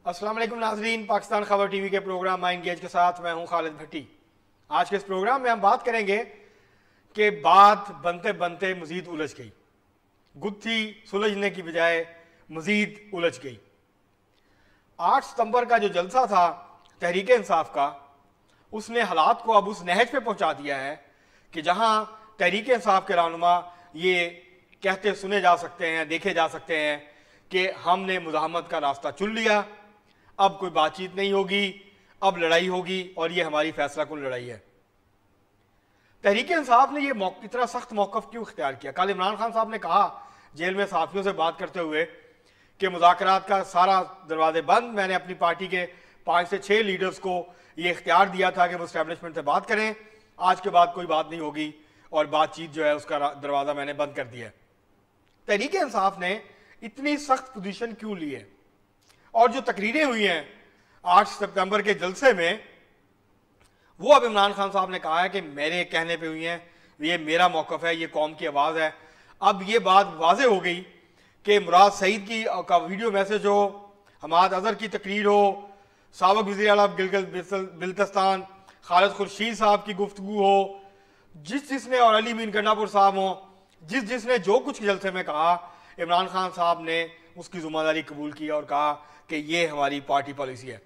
अस्सलाम वालेकुम नाजरीन, पाकिस्तान खबर टीवी के प्रोग्राम माइंड गेज के साथ मैं हूं खालिद भट्टी। आज के इस प्रोग्राम में हम बात करेंगे कि बात बनते बनते मजीद उलझ गई, गुत्थी सुलझने की बजाय मजीद उलझ गई। 8 सितंबर का जो जलसा था तहरीक इंसाफ का, उसने हालात को अब उस नहज पे पहुंचा दिया है कि जहां तहरीक इंसाफ के रहनुमा ये कहते सुने जा सकते हैं, देखे जा सकते हैं कि हमने मुज़ाहमत का रास्ता चुन लिया, अब कोई बातचीत नहीं होगी, अब लड़ाई होगी और ये हमारी फैसला कुन लड़ाई है। तहरीक इंसाफ ने ये इतना सख्त मौक़िफ़ क्यों इख्तियार किया? कल इमरान खान साहब ने कहा जेल में सहाफ़ियों से बात करते हुए कि मुज़ाकरात का सारा दरवाजे बंद, मैंने अपनी पार्टी के 5 से 6 लीडर्स को ये इख्तियार दिया था कि वो इस्टेब्लिशमेंट से बात करें, आज के बाद कोई बात नहीं होगी और बातचीत जो है उसका दरवाज़ा मैंने बंद कर दिया है। तहरीक इंसाफ ने इतनी सख्त पोजीशन क्यों ली है? और जो तकरीरें हुई हैं 8 सितंबर के जलसे में, वो अब इमरान खान साहब ने कहा है कि मेरे कहने पे हुई हैं, ये मेरा मौक़िफ़ है, ये कौम की आवाज़ है। अब ये बात वाज़े हो गई कि मुराद सईद का वीडियो मैसेज हो, हमाद अज़हर की तकरीर हो, साबिक़ वज़ीर आला गिलगित बिल्तिस्तान खालिद खुर्शीद साहब की गुफ्तगू हो, जिसने और अली मीन गन्नापुर साहब हो, जिसने जो कुछ जलसे में कहा, इमरान खान साहब ने उसकी ज़िम्मेदारी कबूल की और कहा कि ये हमारी पार्टी पॉलिसी है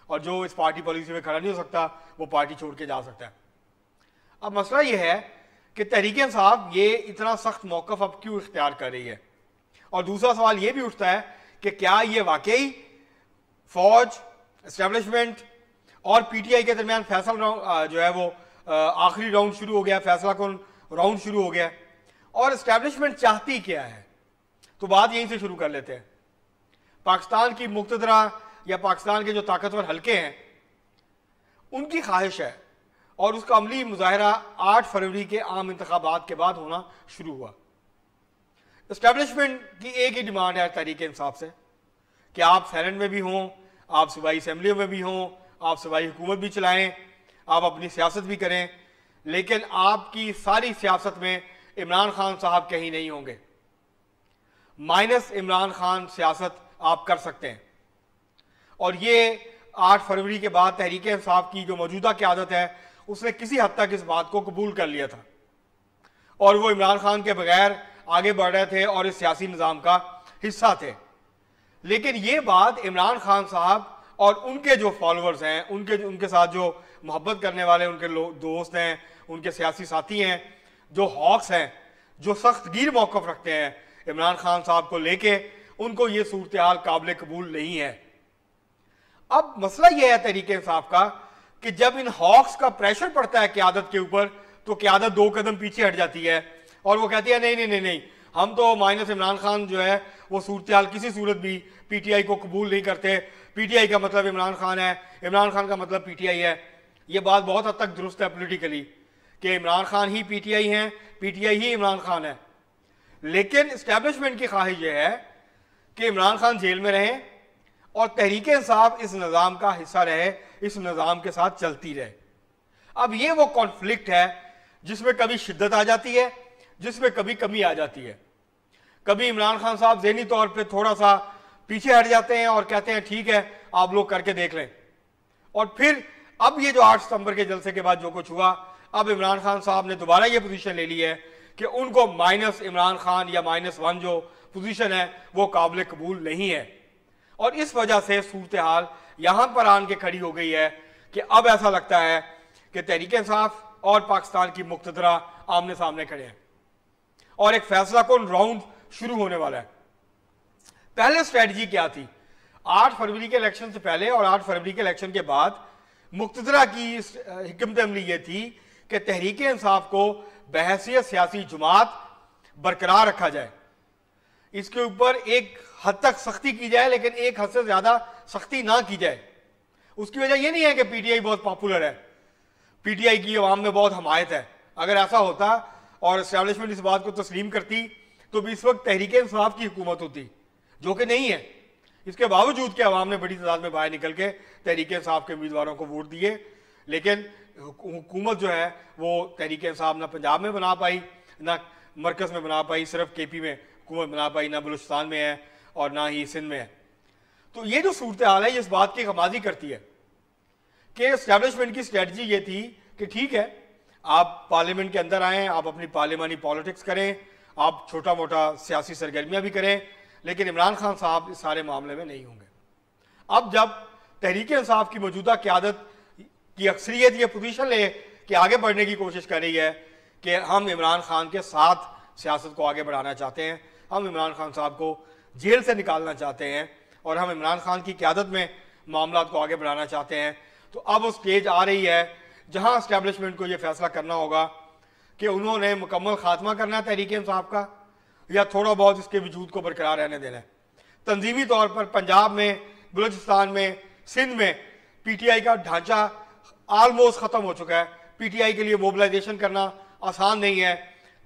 और जो इस पार्टी पॉलिसी में खड़ा नहीं हो सकता वो पार्टी छोड़ के जा सकता है। अब मसला ये है कि तहरीक इंसाफ ये इतना सख्त मौक़िफ़ अब क्यों इख्तियार कर रही है? और दूसरा सवाल ये भी उठता है कि क्या ये वाकई फौज, इस्टेब्लिशमेंट और पीटीआई के दरमियान फैसला जो है वो आखिरी राउंड शुरू हो गया, फैसला कौन राउंड शुरू हो गया और इस्टेब्लिशमेंट चाहती क्या है? तो बात यहीं से शुरू कर लेते हैं। पाकिस्तान की मुक़्तदरा या पाकिस्तान के जो ताकतवर हल्के हैं उनकी ख्वाहिश है और उसका अमली मुजाहरा 8 फरवरी के आम इंतखाबात के बाद होना शुरू हुआ। इस्टेब्लिशमेंट की एक ही डिमांड है तहरीक इंसाफ से कि आप सेनेट में भी हों, आप सूबाई असम्बलियों में भी हों, आप सूबाई हुकूमत भी चलाएं, आप अपनी सियासत भी करें, लेकिन आपकी सारी सियासत में इमरान खान साहब कहीं नहीं होंगे। माइनस इमरान खान सियासत आप कर सकते हैं। और ये 8 फरवरी के बाद तहरीक इंसाफ की जो मौजूदा क़यादत है उसने किसी हद तक इस बात को कबूल कर लिया था और वो इमरान खान के बगैर आगे बढ़ रहे थे और इस सियासी निज़ाम का हिस्सा थे। लेकिन ये बात इमरान खान साहब और उनके जो फॉलोअर्स हैं, उनके साथ जो मोहब्बत करने वाले उनके दोस्त हैं, उनके सियासी साथी हैं, जो हॉक्स हैं, जो सख्त गिर मौक़िफ़ रखते हैं इमरान खान साहब को लेके, उनको ये सूरत हाल काबिल कबूल नहीं है। अब मसला ये है तहरीक इंसाफ का कि जब इन हॉक्स का प्रेशर पड़ता है क़यादत के ऊपर तो क़यादत 2 कदम पीछे हट जाती है और वो कहती है नहीं नहीं नहीं नहीं, हम तो माइनस इमरान खान जो है वो सूरत हाल किसी सूरत भी पीटीआई को कबूल नहीं करते। पीटीआई का मतलब इमरान खान है, इमरान खान का मतलब पीटीआई है। ये बात बहुत हद तक दुरुस्त है पोलिटिकली कि इमरान खान ही पीटीआई हैं, पीटीआई ही इमरान खान है। लेकिन इस्टेब्लिशमेंट की ख्वाहिश यह है कि इमरान खान जेल में रहें और तहरीक इंसाफ इस निज़ाम का हिस्सा रहे, इस निज़ाम के साथ चलती रहे। अब ये वो कॉन्फ्लिक्ट है जिसमें कभी शिद्दत आ जाती है, जिसमें कभी कमी आ जाती है। कभी इमरान खान साहब ज़हनी तौर पे थोड़ा सा पीछे हट जाते हैं और कहते हैं ठीक है आप लोग करके देख लें, और फिर अब ये जो 8 सितंबर के जलसे के बाद जो कुछ हुआ, अब इमरान खान साहब ने दोबारा ये पोजीशन ले ली है कि उनको माइनस इमरान खान या -1 जो पोजीशन है वो काबिल कबूल नहीं है। और इस वजह से सूरत हाल यहां पर आन के खड़ी हो गई है कि अब ऐसा लगता है कि तहरीक इंसाफ और पाकिस्तान की मुक़्तदरा आमने सामने खड़े हैं और एक फैसला कौन राउंड शुरू होने वाला है। पहले स्ट्रेटजी क्या थी? 8 फरवरी के इलेक्शन से पहले और 8 फरवरी के इलेक्शन के बाद मुक़्तदरा की हिकमत अमली ये थी कि तहरीक इंसाफ को बहैसियत सियासी जमात बरकरार रखा जाए, इसके ऊपर एक हद तक सख्ती की जाए लेकिन एक हद से ज्यादा सख्ती ना की जाए। उसकी वजह यह नहीं है कि पीटीआई बहुत पॉपुलर है, पीटीआई की अवाम में बहुत हमायत है। अगर ऐसा होता और इस्टेब्लिशमेंट इस बात को तस्लीम करती तो भी इस वक्त तहरीक इंसाफ की हुकूमत होती, जो कि नहीं है। इसके बावजूद कि अवाम ने बड़ी तादाद में बाहर निकल के तहरीक इंसाफ के उम्मीदवारों को वोट दिए, लेकिन हुकूमत जो है वो तहरीक इंसाफ ना पंजाब में बना पाई, ना मरकज़ में बना पाई, सिर्फ केपी में हुकूमत बना पाई, ना बलूचिस्तान में है और ना ही सिंध में है। तो ये जो सूरत हाल है ये इस बात की खमाजी करती है कि एस्टैब्लिशमेंट की स्ट्रेटजी ये थी कि ठीक है, आप पार्लियामेंट के अंदर आएँ, आप अपनी पार्लियामानी पॉलिटिक्स करें, आप छोटा मोटा सियासी सरगर्मियां भी करें, लेकिन इमरान खान साहब इस सारे मामले में नहीं होंगे। अब जब तहरीक इंसाफ की मौजूदा क़यादत की अक्सरियत ये पोजीशन ले कि आगे बढ़ने की कोशिश कर रही है कि हम इमरान खान के साथ सियासत को आगे बढ़ाना चाहते हैं, हम इमरान खान साहब को जेल से निकालना चाहते हैं और हम इमरान खान की क़यादत में मामला को आगे बढ़ाना चाहते हैं, तो अब वो स्टेज आ रही है जहां एस्टैब्लिशमेंट को ये फैसला करना होगा कि उन्होंने मुकम्मल खात्मा करना है तहरीक इंसाफ का या थोड़ा बहुत इसके वजूद को बरकरार रहने देना है। तंजीमी तौर पर पंजाब में, बलूचिस्तान में, सिंध में पीटीआई का ढांचा ऑलमोस्ट ख़त्म हो चुका है। पीटीआई के लिए मोबिलाइजेशन करना आसान नहीं है।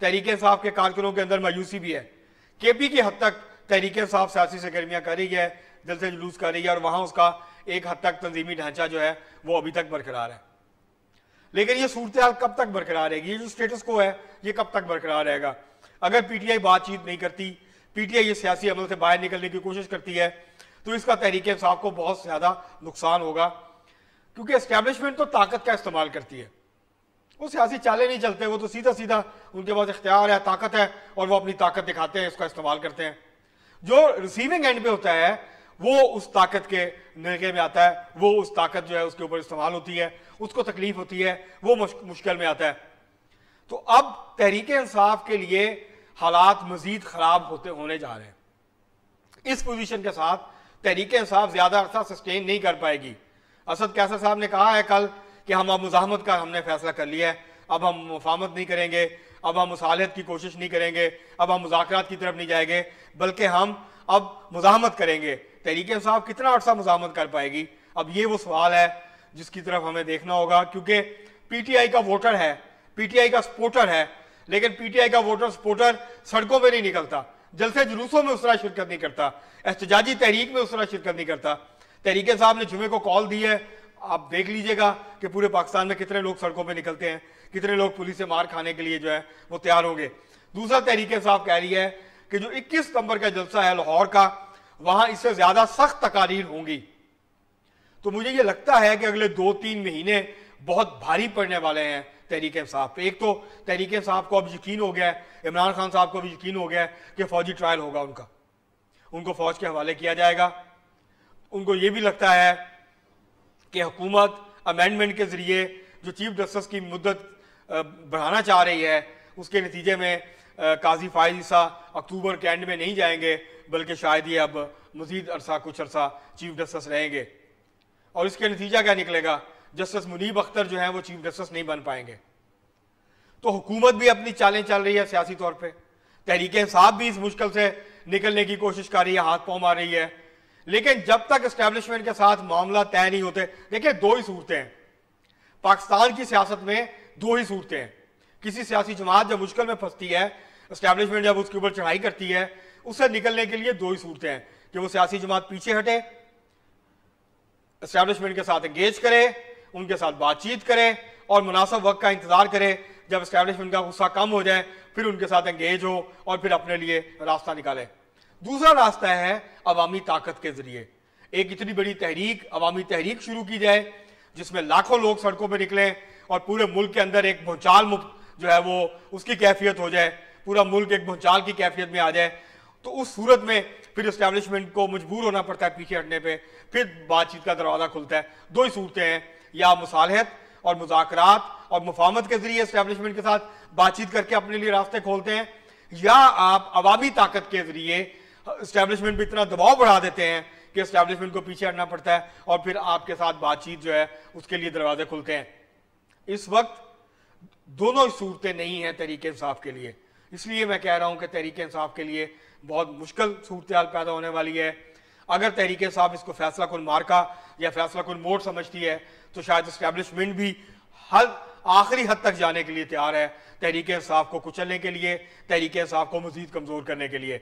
तहरीक इंसाफ के कारकुनों के अंदर मायूसी भी है। केपी की हद तक तहरीक इंसाफ सियासी सरगर्मियाँ कर रही है, दिल से जुलूस कर रही है और वहाँ उसका एक हद तक तंजीमी ढांचा जो है वो अभी तक बरकरार है। लेकिन ये सूरत हाल कब तक बरकरार रहेगी? ये जो स्टेटस को है ये कब तक बरकरार रहेगा? अगर पीटीआई बातचीत नहीं करती, पीटीआई ये सियासी अमल से बाहर निकलने की कोशिश करती है, तो इसका तहरीक इंसाफ को बहुत ज़्यादा नुकसान होगा, क्योंकि एस्टैब्लिशमेंट तो ताकत का इस्तेमाल करती है। वो सियासी चाले नहीं चलते, वो तो सीधा सीधा उनके पास इख्तियार है, ताकत है और वो अपनी ताकत दिखाते हैं, इसका इस्तेमाल करते हैं। जो रिसीविंग एंड पे होता है वो उस ताकत के नरके में आता है, वो उस ताकत जो है उसके ऊपर इस्तेमाल होती है, उसको तकलीफ होती है, वो मुश्किल में आता है। तो अब तहरीक इंसाफ के लिए हालात मजीद खराब होने जा रहे हैं। इस पोजीशन के साथ तहरीक इंसाफ ज्यादा अरसा सस्टेन नहीं कर पाएगी। असद कैसर साहब ने कहा है कल कि हम अब मुजाहमत का हमने फैसला कर लिया है, अब हम मुफाहमत नहीं करेंगे, अब हम मुसालहत की कोशिश नहीं करेंगे, अब हम मुज़ाकरात की तरफ नहीं जाएंगे, बल्कि हम अब मुजाहमत करेंगे। तहरीक इंसाफ कितना अर्सा मुजाहमत कर पाएगी? अब ये वो सवाल है जिसकी तरफ हमें देखना होगा, क्योंकि पीटीआई का वोटर है, पीटीआई का सपोर्टर है, लेकिन पीटीआई का वोटर सपोर्टर सड़कों पर नहीं निकलता, जलसे जुलूसों में उस तरह शिरकत नहीं करता, एहतजाजी तहरीक में उस तरह शिरकत नहीं करता। तहरीक साहब ने जुमे को कॉल दी है, आप देख लीजिएगा कि पूरे पाकिस्तान में कितने लोग सड़कों पे निकलते हैं, कितने लोग पुलिस से मार खाने के लिए जो है वो तैयार होंगे। दूसरा, तहरीक साहब कह रही है कि जो 21 सितंबर का जलसा है लाहौर का, वहां इससे ज्यादा सख्त तकारीर होंगी। तो मुझे ये लगता है कि अगले 2-3 महीने बहुत भारी पड़ने वाले हैं तहरीक इंसाफ पे। एक तो तहरीक इंसाफ को अब यकीन हो गया है, इमरान खान साहब को भी यकीन हो गया है कि फौजी ट्रायल होगा उनका, उनको फौज के हवाले किया जाएगा। उनको ये भी लगता है कि हुकूमत अमेंडमेंट के जरिए जो चीफ जस्टिस की मुद्दत बढ़ाना चाह रही है, उसके नतीजे में काजी फायद ईसा अक्टूबर के एंड में नहीं जाएंगे, बल्कि शायद ये अब मजीद अरसा कुछ अरसा चीफ जस्टिस रहेंगे। और इसके नतीजा क्या निकलेगा? जस्टिस मुनीब अख्तर जो है वो चीफ जस्टिस नहीं बन पाएंगे। तो हुकूमत भी अपनी चालें चल रही है सियासी तौर पे, तहरीक इंसाफ भी इस मुश्किल से निकलने की कोशिश कर रही है, हाथ पांव मार रही है। लेकिन जब तक एस्टैब्लिशमेंट के साथ मामला तय नहीं होते, देखिए 2 ही सूरतें हैं पाकिस्तान की सियासत में, 2 ही सूरतें हैं। किसी सियासी जमात जब मुश्किल में फंसती है, एस्टैब्लिशमेंट जब उसके ऊपर चढ़ाई करती है, उससे निकलने के लिए 2 ही सूरतें हैं कि वो सियासी जमात पीछे हटे, एस्टैब्लिशमेंट के साथ एंगेज करे, उनके साथ बातचीत करे और मुनासिब वक्त का इंतजार करे। जब एस्टैब्लिशमेंट का गुस्सा कम हो जाए फिर उनके साथ एंगेज हो और फिर अपने लिए रास्ता निकाले। दूसरा रास्ता है अवामी ताकत के जरिए एक इतनी बड़ी तहरीक, अवामी तहरीक शुरू की जाए जिसमें लाखों लोग सड़कों पर निकलें और पूरे मुल्क के अंदर एक भूचाल मुक्त जो है वो उसकी कैफियत हो जाए, पूरा मुल्क एक भूचाल की कैफियत में आ जाए। तो उस सूरत में फिर एस्टैब्लिशमेंट को मजबूर होना पड़ता है पीछे हटने पे, फिर बातचीत का दरवाजा खुलता है। 2 ही सूरतें हैं, या मुसालहत और मुज़ाकरात और मुफाहमत के जरिए एस्टैब्लिशमेंट के साथ बातचीत करके अपने लिए रास्ते खोलते हैं, या आप अवामी ताकत के जरिए एस्टैब्लिशमेंट पर इतना दबाव बढ़ा देते हैं कि एस्टैब्लिशमेंट को पीछे हटना पड़ता है और फिर आपके साथ बातचीत जो है उसके लिए दरवाजे खुलते हैं। इस वक्त दोनों सूरतें नहीं हैं तहरीक इंसाफ के लिए, इसलिए मैं कह रहा हूं कि तहरीक इंसाफ के लिए बहुत मुश्किल सूरत हाल पैदा होने वाली है। अगर तहरीक इंसाफ इसको फैसला कुन मार्का या फैसला कुन मोड़ समझती है तो शायद एस्टैब्लिशमेंट भी आखिरी हद तक जाने के लिए तैयार है तहरीक इंसाफ को कुचलने के लिए, तहरीक इंसाफ को मजीद कमजोर करने के लिए।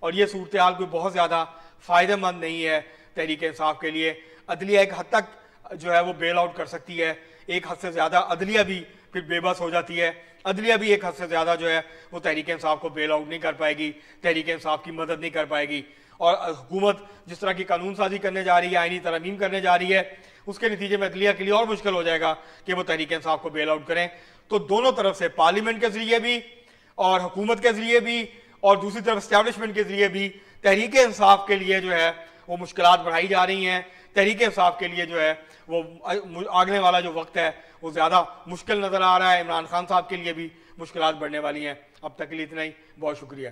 और ये सूरत हाल कोई बहुत ज्यादा फायदेमंद नहीं है तहरीक इंसाफ के लिए। अदलिया एक हद तक जो है वो बेल आउट कर सकती है, एक हद से ज्यादा अदलिया भी फिर बेबस हो जाती है। अदलिया भी एक हद से ज्यादा जो है वो तहरीक इंसाफ को बेल आउट नहीं कर पाएगी, तहरीक इंसाफ की मदद नहीं कर पाएगी। और हुकूमत जिस तरह की कानून साजी करने जा रही है, आईनी तरमीम करने जा रही है, उसके नतीजे में अदलिया के लिए और मुश्किल हो जाएगा कि वो तहरीक इंसाफ को बेल आउट करें। तो दोनों तरफ से, पार्लियामेंट के जरिए भी और हुकूमत के जरिए भी और दूसरी तरफ एस्टैब्लिशमेंट के जरिए भी तहरीक इंसाफ के लिए जो है वो मुश्किलात बढ़ाई जा रही हैं। तहरीक इंसाफ के लिए जो है वो आगने वाला जो वक्त है वो ज़्यादा मुश्किल नज़र आ रहा है। इमरान खान साहब के लिए भी मुश्किलात बढ़ने वाली हैं। अब तक के लिए इतना ही, बहुत शुक्रिया।